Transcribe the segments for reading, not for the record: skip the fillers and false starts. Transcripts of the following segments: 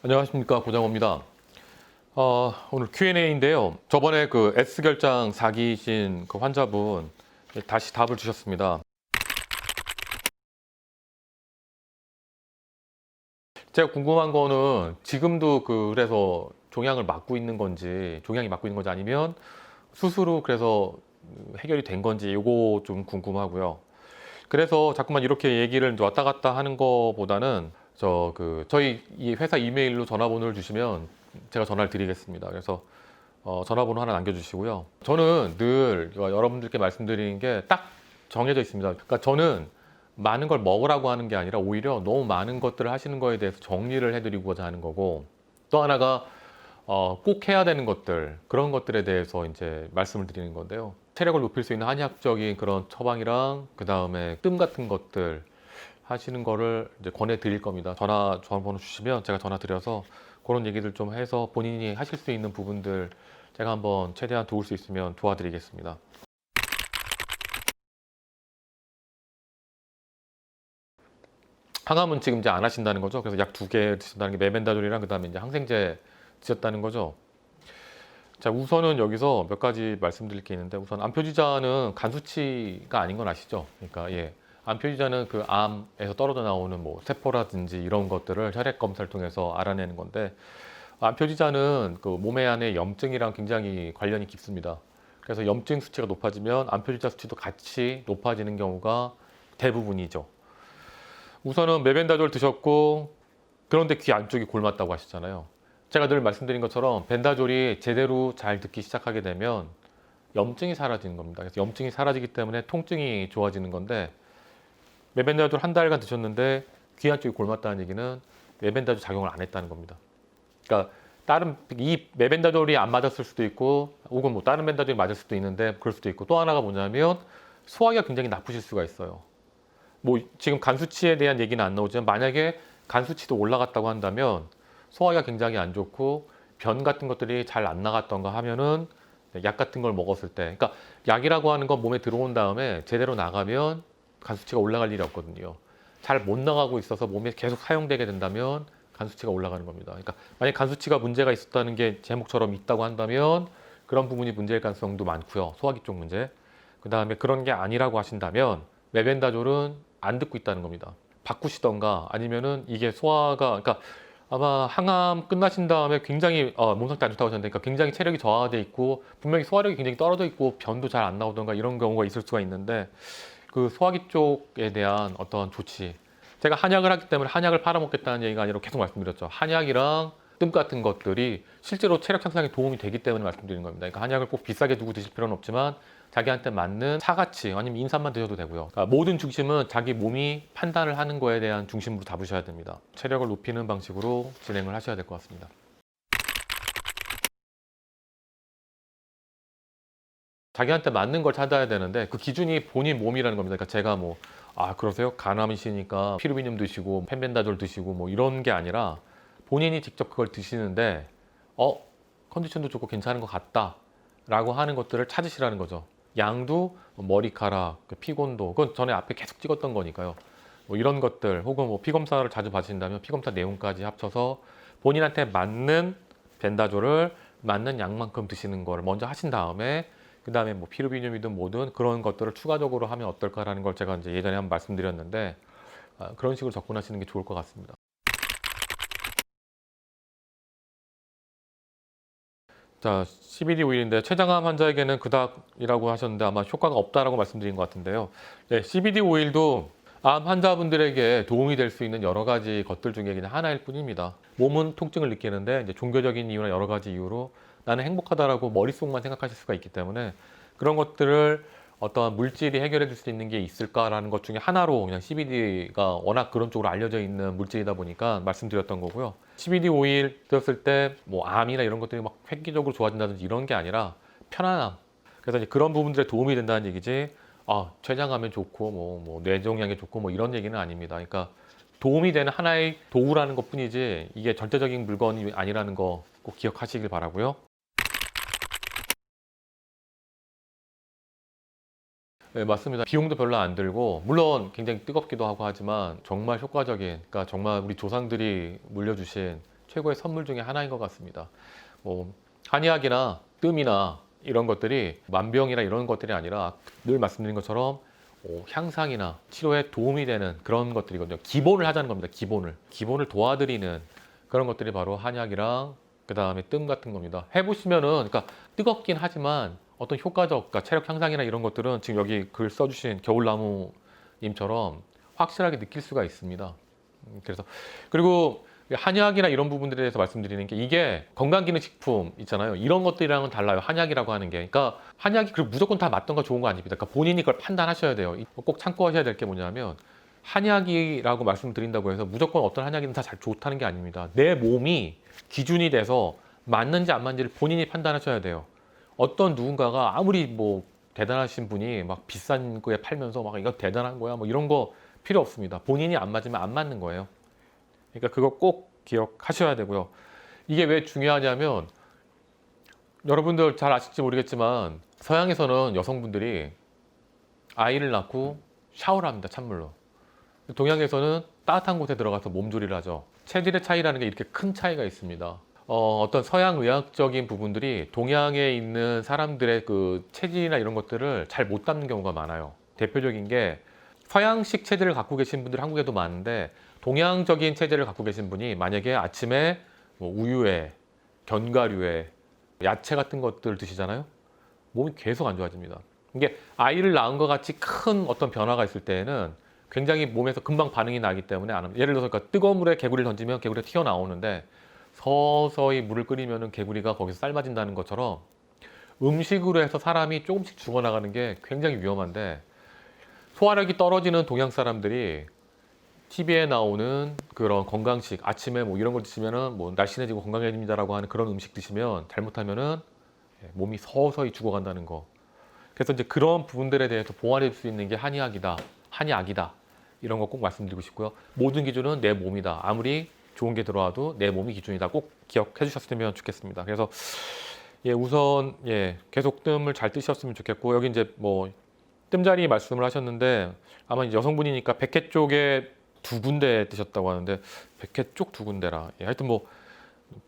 안녕하십니까, 고장호입니다. 오늘 Q&A인데요. 저번에 그 S결장 4기신 그 환자분 다시 답을 주셨습니다. 제가 궁금한 거는 지금도 그래서 종양을 막고 있는 건지, 종양이 막고 있는 건지 아니면 수술 후 그래서 해결이 된 건지 이거 좀 궁금하고요. 그래서 자꾸만 이렇게 얘기를 왔다 갔다 하는 거보다는 저희 이 회사 이메일로 전화번호를 주시면 제가 전화를 드리겠습니다. 그래서 전화번호 하나 남겨주시고요. 저는 늘 여러분들께 말씀드리는 게 딱 정해져 있습니다. 그러니까 저는 많은 걸 먹으라고 하는 게 아니라 오히려 너무 많은 것들을 하시는 거에 대해서 정리를 해드리고자 하는 거고, 또 하나가 꼭 해야 되는 것들, 그런 것들에 대해서 이제 말씀을 드리는 건데요. 체력을 높일 수 있는 한의학적인 그런 처방이랑 그 다음에 뜸 같은 것들 하시는 거를 이제 권해 드릴 겁니다. 전화번호 주시면 제가 전화 드려서 그런 얘기들 좀 해서 본인이 하실 수 있는 부분들 제가 한번 최대한 도울 수 있으면 도와드리겠습니다. 항암은 지금 이제 안 하신다는 거죠. 그래서 약 2개 드신다는 게 메벤다졸이랑 그 다음에 이제 항생제 드셨다는 거죠. 자, 우선은 여기서 몇 가지 말씀드릴 게 있는데, 우선 암표지자는 간 수치가 아닌 건 아시죠? 그러니까 암표지자는 그 암에서 떨어져 나오는 뭐 세포라든지 이런 것들을 혈액 검사를 통해서 알아내는 건데, 암표지자는 그 몸의 안에 염증이랑 굉장히 관련이 깊습니다. 그래서 염증 수치가 높아지면 암표지자 수치도 같이 높아지는 경우가 대부분이죠. 우선은 메벤다졸 드셨고, 그런데 귀 안쪽이 골맞다고 하셨잖아요. 제가 늘 말씀드린 것처럼 벤다졸이 제대로 잘 듣기 시작하게 되면 염증이 사라지는 겁니다. 그래서 염증이 사라지기 때문에 통증이 좋아지는 건데, 메벤다졸 한 달간 드셨는데 귀 안쪽이 골맞다는 얘기는 메벤다졸 작용을 안 했다는 겁니다. 그러니까 다른 이 메벤다졸이 안 맞았을 수도 있고, 혹은 뭐 다른 벤다졸이 맞을 수도 있는데 그럴 수도 있고, 또 하나가 뭐냐면 소화기가 굉장히 나쁘실 수가 있어요. 뭐 지금 간 수치에 대한 얘기는 안 나오지만 만약에 간 수치도 올라갔다고 한다면 소화가 굉장히 안 좋고 변 같은 것들이 잘 안 나갔던가 하면은 약 같은 걸 먹었을 때, 그러니까 약이라고 하는 건 몸에 들어온 다음에 제대로 나가면 간 수치가 올라갈 일이 없거든요. 잘 못 나가고 있어서 몸에 계속 사용되게 된다면 간 수치가 올라가는 겁니다. 그러니까 만약 간 수치가 문제가 있었다는 게 제목처럼 있다고 한다면 그런 부분이 문제일 가능성도 많고요. 소화기 쪽 문제. 그 다음에 그런 게 아니라고 하신다면 메벤다졸은 안 듣고 있다는 겁니다. 바꾸시던가 아니면은 이게 소화가, 그러니까 아마 항암 끝나신 다음에 굉장히 몸 상태 안 좋다고 하셨는데, 그러니까 굉장히 체력이 저하돼 있고 분명히 소화력이 굉장히 떨어져 있고 변도 잘 안 나오던가 이런 경우가 있을 수가 있는데, 그 소화기 쪽에 대한 어떤 조치, 제가 한약을 하기 때문에 한약을 팔아먹겠다는 얘기가 아니라 계속 말씀드렸죠. 한약이랑 뜸 같은 것들이 실제로 체력 향상에 도움이 되기 때문에 말씀드리는 겁니다. 그러니까 한약을 꼭 비싸게 두고 드실 필요는 없지만 자기한테 맞는 사같이 아니면 인삼만 드셔도 되고요. 그러니까 모든 중심은 자기 몸이 판단을 하는 거에 대한 중심으로 잡으셔야 됩니다. 체력을 높이는 방식으로 진행을 하셔야 될 것 같습니다. 자기한테 맞는 걸 찾아야 되는데 그 기준이 본인 몸이라는 겁니다. 그러니까 제가 뭐 그러세요? 간암이시니까 피루비늄 드시고 펜벤다졸 드시고 뭐 이런 게 아니라 본인이 직접 그걸 드시는데 컨디션도 좋고 괜찮은 것 같다 라고 하는 것들을 찾으시라는 거죠. 양도 머리카락, 그 피곤도, 그건 전에 앞에 계속 찍었던 거니까요. 뭐 이런 것들, 혹은 뭐 피검사를 자주 받으신다면 피검사 내용까지 합쳐서 본인한테 맞는 벤다졸을 맞는 양만큼 드시는 걸 먼저 하신 다음에, 그 다음에 뭐 피루비늄이든 뭐든 그런 것들을 추가적으로 하면 어떨까라는 걸 제가 이제 예전에 한번 말씀드렸는데, 그런 식으로 접근하시는 게 좋을 것 같습니다. 자, CBD 오일인데 췌장암 환자에게는 그닥이라고 하셨는데 아마 효과가 없다라고 말씀드린 것 같은데요. 네, CBD 오일도 암 환자분들에게 도움이 될 수 있는 여러 가지 것들 중에 그냥 하나일 뿐입니다. 몸은 통증을 느끼는데 이제 종교적인 이유나 여러 가지 이유로 나는 행복하다라고 머릿속만 생각하실 수가 있기 때문에 그런 것들을 어떤 물질이 해결해 줄 수 있는 게 있을까라는 것 중에 하나로 그냥 CBD가 워낙 그런 쪽으로 알려져 있는 물질이다 보니까 말씀드렸던 거고요. CBD 오일 드셨을 때 뭐 암이나 이런 것들이 막 획기적으로 좋아진다든지 이런 게 아니라 편안함. 그래서 이제 그런 부분들에 도움이 된다는 얘기지. 췌장암에 좋고 뭐 뇌종양에 좋고 뭐 이런 얘기는 아닙니다. 그러니까 도움이 되는 하나의 도구라는 것뿐이지 이게 절대적인 물건이 아니라는 거 꼭 기억하시길 바라고요. 네, 맞습니다. 비용도 별로 안 들고, 물론 굉장히 뜨겁기도 하고 하지만 정말 효과적인, 그러니까 정말 우리 조상들이 물려주신 최고의 선물 중에 하나인 것 같습니다. 뭐 한의학이나 뜸이나 이런 것들이 만병이나 이런 것들이 아니라 늘 말씀드린 것처럼 향상이나 치료에 도움이 되는 그런 것들이거든요. 기본을 하자는 겁니다. 기본을 도와드리는 그런 것들이 바로 한약이랑 그 다음에 뜸 같은 겁니다. 해보시면은 그러니까 뜨겁긴 하지만 어떤 효과적, 그러니까 체력 향상이나 이런 것들은 지금 여기 글 써주신 겨울나무님처럼 확실하게 느낄 수가 있습니다. 그래서 그리고 한약이나 이런 부분들에 대해서 말씀드리는 게 이게 건강기능식품 있잖아요. 이런 것들이랑은 달라요. 한약이라고 하는 게. 그러니까 한약이 무조건 다 맞던 거 좋은 거 아닙니다. 그러니까 본인이 그걸 판단하셔야 돼요. 꼭 참고하셔야 될 게 뭐냐면 한약이라고 말씀드린다고 해서 무조건 어떤 한약이든 다 잘 좋다는 게 아닙니다. 내 몸이 기준이 돼서 맞는지 안 맞는지를 본인이 판단하셔야 돼요. 어떤 누군가가 아무리 뭐 대단하신 분이 막 비싼 거에 팔면서 막 이거 대단한 거야 뭐 이런 거 필요 없습니다. 본인이 안 맞으면 안 맞는 거예요. 그러니까 그거 꼭 기억하셔야 되고요. 이게 왜 중요하냐면 여러분들 잘 아실지 모르겠지만 서양에서는 여성분들이 아이를 낳고 샤워를 합니다. 찬물로. 동양에서는 따뜻한 곳에 들어가서 몸조리를 하죠. 체질의 차이라는 게 이렇게 큰 차이가 있습니다. 어떤 서양 의학적인 부분들이 동양에 있는 사람들의 그 체질이나 이런 것들을 잘 못 담는 경우가 많아요. 대표적인 게 서양식 체질을 갖고 계신 분들이 한국에도 많은데 동양적인 체질을 갖고 계신 분이 만약에 아침에 뭐 우유에 견과류에 야채 같은 것들 드시잖아요. 몸이 계속 안 좋아집니다. 이게 아이를 낳은 것 같이 큰 어떤 변화가 있을 때에는 굉장히 몸에서 금방 반응이 나기 때문에 안 합니다. 예를 들어서 그러니까 뜨거운 물에 개구리를 던지면 개구리가 튀어나오는데 서서히 물을 끓이면 개구리가 거기서 삶아진다는 것처럼 음식으로 해서 사람이 조금씩 죽어나가는 게 굉장히 위험한데 소화력이 떨어지는 동양 사람들이 TV에 나오는 그런 건강식 아침에 뭐 이런 걸 드시면은 뭐 날씬해지고 건강해집니다라고 하는 그런 음식 드시면 잘못하면은 몸이 서서히 죽어간다는 거. 그래서 이제 그런 부분들에 대해서 보완해 줄 수 있는 게 한의학이다, 한의학이다 이런 거 꼭 말씀드리고 싶고요. 모든 기준은 내 몸이다. 아무리 좋은 게 들어와도 내 몸이 기준이다. 꼭 기억해 주셨으면 좋겠습니다. 그래서 우선 계속 뜸을 잘 뜨셨으면 좋겠고 여기 이제 뭐 뜸자리 말씀을 하셨는데 아마 이제 여성분이니까 백회 쪽에 2군데 뜨셨다고 하는데 백회 쪽 2군데라. 하여튼 뭐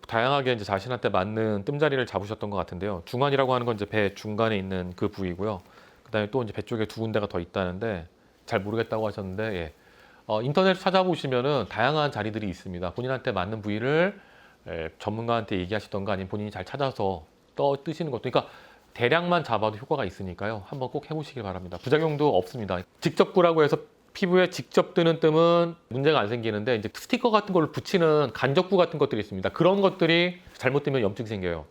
다양하게 이제 자신한테 맞는 뜸자리를 잡으셨던 것 같은데요. 중환이라고 하는 건 이제 배 중간에 있는 그 부위고요. 그다음에 또 이제 배 쪽에 2군데가 더 있다는데 잘 모르겠다고 하셨는데 인터넷 찾아보시면은 다양한 자리들이 있습니다. 본인한테 맞는 부위를 전문가한테 얘기하시던가 아니면 본인이 잘 찾아서 뜨시는 것도. 그러니까 대략만 잡아도 효과가 있으니까요. 한번 꼭 해보시길 바랍니다. 부작용도 없습니다. 직접 구라고 해서 피부에 직접 뜨는 뜸은 문제가 안 생기는데 이제 스티커 같은 걸 붙이는 간접구 같은 것들이 있습니다. 그런 것들이 잘못 뜨면 염증이 생겨요.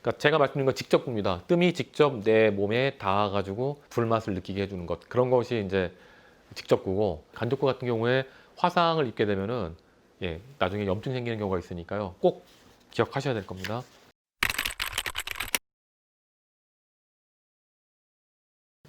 그러니까 제가 말씀드린 건 직접 구입니다. 뜸이 직접 내 몸에 닿아가지고 불맛을 느끼게 해주는 것. 그런 것이 이제 직접 구고 간접구 같은 경우에 화상을 입게 되면은 나중에 염증 생기는 경우가 있으니까요. 꼭 기억하셔야 될 겁니다.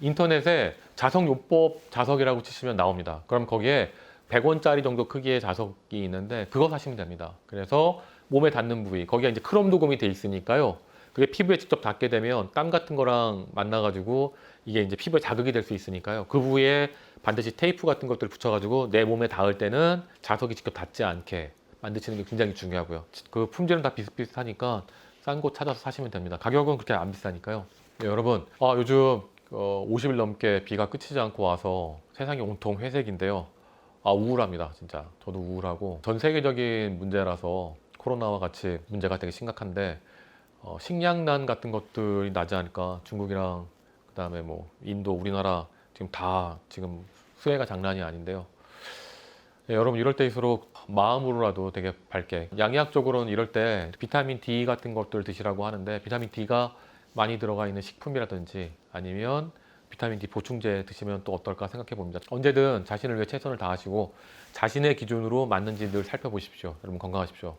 인터넷에 자석요법 자석이라고 치시면 나옵니다. 그럼 거기에 100원짜리 정도 크기의 자석이 있는데 그거 사시면 됩니다. 그래서 몸에 닿는 부위, 거기에 이제 크롬 도금이 돼 있으니까요. 그게 피부에 직접 닿게 되면 땀 같은 거랑 만나가지고 이게 이제 피부에 자극이 될 수 있으니까요. 그 부위에 반드시 테이프 같은 것들을 붙여가지고 내 몸에 닿을 때는 자석이 직접 닿지 않게 만드시는 게 굉장히 중요하고요. 그 품질은 다 비슷비슷하니까 싼 곳 찾아서 사시면 됩니다. 가격은 그렇게 안 비싸니까요. 여러분, 요즘 50일 넘게 비가 그치지 않고 와서 세상이 온통 회색인데요. 우울합니다, 진짜. 저도 우울하고 전 세계적인 문제라서 코로나와 같이 문제가 되게 심각한데 식량난 같은 것들이 나지 않을까. 중국이랑 그다음에 뭐 인도, 우리나라 지금 다 지금 수해가 장난이 아닌데요. 여러분 이럴 때일수록 마음으로라도 되게 밝게 양의학적으로는 이럴 때 비타민 D 같은 것들 드시라고 하는데 비타민 D가 많이 들어가 있는 식품이라든지 아니면 비타민 D 보충제 드시면 또 어떨까 생각해 봅니다. 언제든 자신을 위해 최선을 다하시고 자신의 기준으로 맞는지 늘 살펴보십시오. 여러분 건강하십시오.